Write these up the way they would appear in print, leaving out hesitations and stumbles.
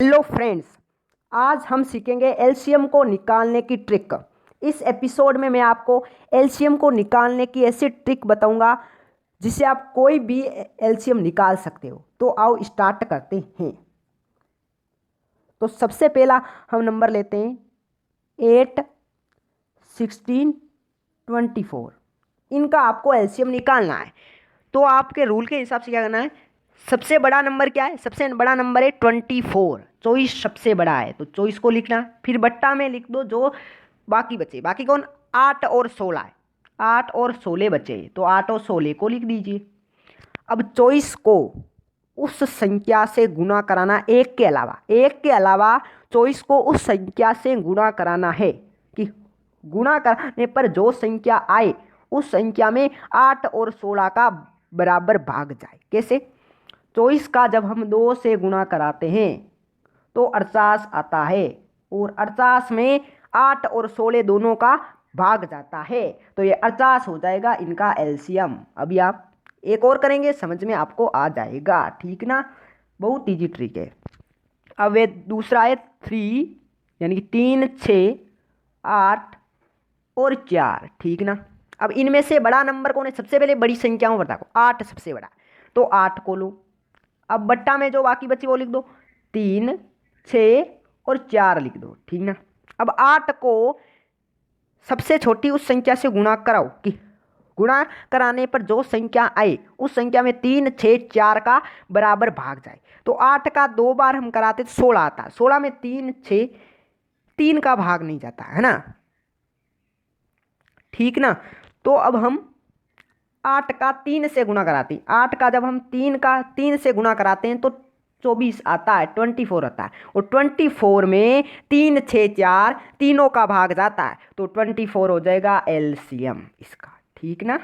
Hello friends, आज हम सीखेंगे एलसीएम को निकालने की ट्रिक। इस एपिसोड में मैं आपको एलसीएम को निकालने की ऐसी ट्रिक बताऊंगा जिससे आप कोई भी एलसीएम निकाल सकते हो। तो आओ स्टार्ट करते हैं। तो सबसे पहला हम नंबर लेते हैं 8, 16, 24। इनका आपको एलसीएम निकालना है। तो आपके रूल के हिसाब से क्या करना है, सबसे बड़ा नंबर क्या है? सबसे बड़ा नंबर है 24। 24 सबसे बड़ा है तो 24 को लिखना, फिर बट्टा में लिख दो जो बाकी बचे। बाकी कौन? 8 और 16 है। 8 और 16 बचे तो 8 और 16 को लिख दीजिए। अब 24 को उस संख्या से गुणा कराना, एक के अलावा 24 को उस संख्या से गुणा कराना है कि गुणा कराने पर जो संख्या आए उस संख्या में 8 और 16 का बराबर भाग जाए। कैसे? 24 का जब हम 2 से गुणा कराते हैं तो 48 आता है और 48 में 8 और 16 दोनों का भाग जाता है तो ये 48 हो जाएगा इनका एलसीएम। अभी आप एक और करेंगे, समझ में आपको आ जाएगा, ठीक ना? बहुत इजी ट्रिक है। अब ये दूसरा है 3, यानी कि 3, 6, 8 और 4, ठीक ना? अब इनमें से बड़ा नंबर कौन है? सबसे पहले बड़ी संख्याओं पर देखो, 8 सबसे बड़ा तो 8 को लो। अब बट्टा में जो बाकी बची वो लिख दो, 3, 6 और 4 लिख दो, ठीक ना? अब 8 को सबसे छोटी उस संख्या से गुणा कराओ कि गुणा कराने पर जो संख्या आए उस संख्या में 3, 6, 4 का बराबर भाग जाए। तो 8 का 2 बार हम कराते तो 16 आता है। 16 में 3, 6, 3 का भाग नहीं जाता है ना, ठीक ना? तो अब हम 8 का 3 से गुणा कराते हैं। 8 का जब हम 3 से गुणा कराते हैं तो 24 आता है, 24 आता है। और 24 में 3, 6, 4 तीनों का भाग जाता है तो 24 हो जाएगा एलसीएम इसका, ठीक ना?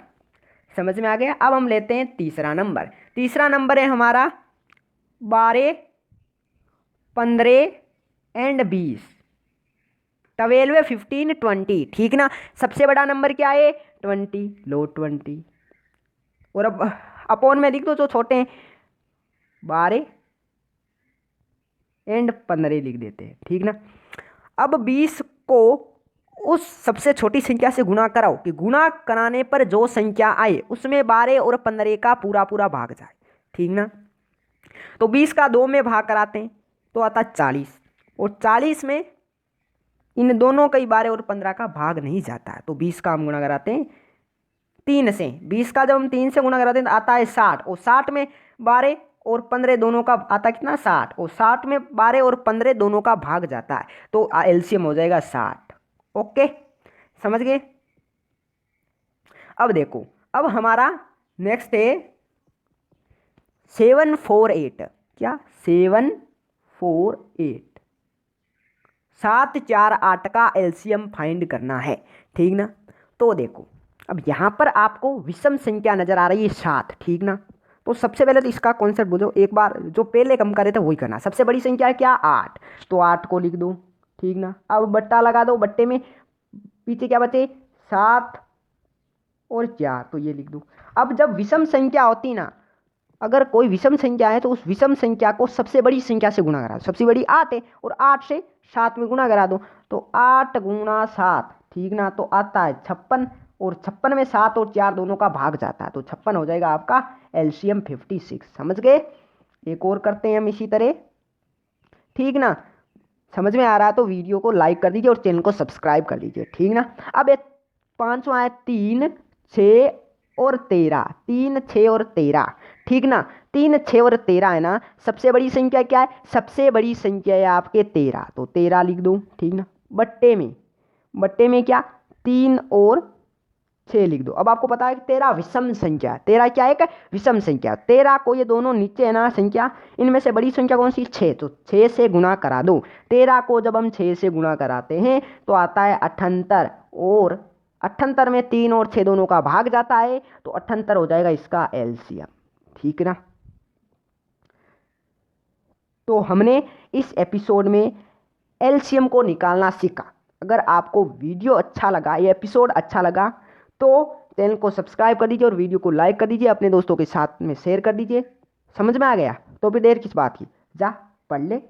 समझ में आ गया? अब हम लेते हैं तीसरा नंबर। तीसरा नंबर है हमारा 12, 15 एंड 20। 12, 15, 20, ठीक ना? सबसे बड़ा नंबर क्या है? 20, लो 20 और अब अपोन में लिख दो जो छोटे हैं, 12 एंड 15 लिख देते हैं, ठीक ना? अब 20 को उस सबसे छोटी संख्या से गुणा कराओ कि गुणा कराने पर जो संख्या आए उसमें 12 और 15 का पूरा पूरा भाग जाए, ठीक ना? तो 20 का 2 में भाग कराते हैं तो आता 40 और 40 में इन दोनों का ही 12 और 15 का भाग नहीं जाता है तो 20 का हम गुणा कराते हैं 3 से। 20 का जब हम 3 से गुणा कराते हैं तो आता है 60 और 60 में 12 और 15 दोनों का आता कितना? 60 और 60 में 12 और 15 दोनों का भाग जाता है तो एलसीएम हो जाएगा 60। ओके, समझ गए? अब देखो, अब हमारा नेक्स्ट है 748। क्या? 748, 7, 4, 8 का एलसीएम फाइंड करना है, ठीक ना? तो देखो, अब यहाँ पर आपको विषम संख्या नजर आ रही है 7, ठीक ना? तो सबसे पहले तो इसका कॉन्सेप्ट बुझो, एक बार जो पहले कम करे थे वही करना। सबसे बड़ी संख्या है क्या? 8, तो 8 को लिख दो, ठीक ना? अब बट्टा लगा दो, बट्टे में पीछे क्या बचे? 7 और 4, तो ये लिख दो। अब जब विषम संख्या होती ना, अगर कोई विषम संख्या है तो उस विषम संख्या को सबसे बड़ी संख्या से गुणा करा दो। सबसे बड़ी 8 है और 8 से 7 में गुणा करा दो तो 8 गुणा 7, ठीक ना? तो आता है 56 और 56 में 7 और 4 दोनों का भाग जाता है तो 56 हो जाएगा आपका एलसीएम 56। समझ गए? एक और करते हैं हम इसी तरह, ठीक ना? समझ में आ रहा है तो वीडियो को लाइक कर दीजिए और चैनल को सब्सक्राइब कर दीजिए, ठीक ना? अब एक पांचवा है 3, 6 और 13। 3, 6 और 13, ठीक ना? 3, 6 और 13 है ना? सबसे बड़ी संख्या क्या है? सबसे बड़ी संख्या है आपके 13 तो 13 लिख दो, ठीक ना? बट्टे में क्या? 3 और 6 लिख दो। अब आपको पता है कि 13 विषम संख्या है। 13 क्या है? एक विषम संख्या। 13 को ये दोनों नीचे है ना संख्या, इनमें से बड़ी संख्या कौन सी? 6, तो 6 से गुणा करा दो। 13 को जब हम 6 से गुणा कराते हैं तो आता है 78 और 78 में 3 और 6 दोनों का भाग जाता है तो 78 हो जाएगा इसका एलसीएम, ठीक ना? तो हमने इस एपिसोड में एलसीएम को निकालना सीखा। अगर आपको वीडियो अच्छा लगा, ये एपिसोड अच्छा लगा तो चैनल को सब्सक्राइब कर दीजिए और वीडियो को लाइक कर दीजिए, अपने दोस्तों के साथ में शेयर कर दीजिए। समझ में आ गया? तो फिर देर किस बात की, जा पढ़ ले।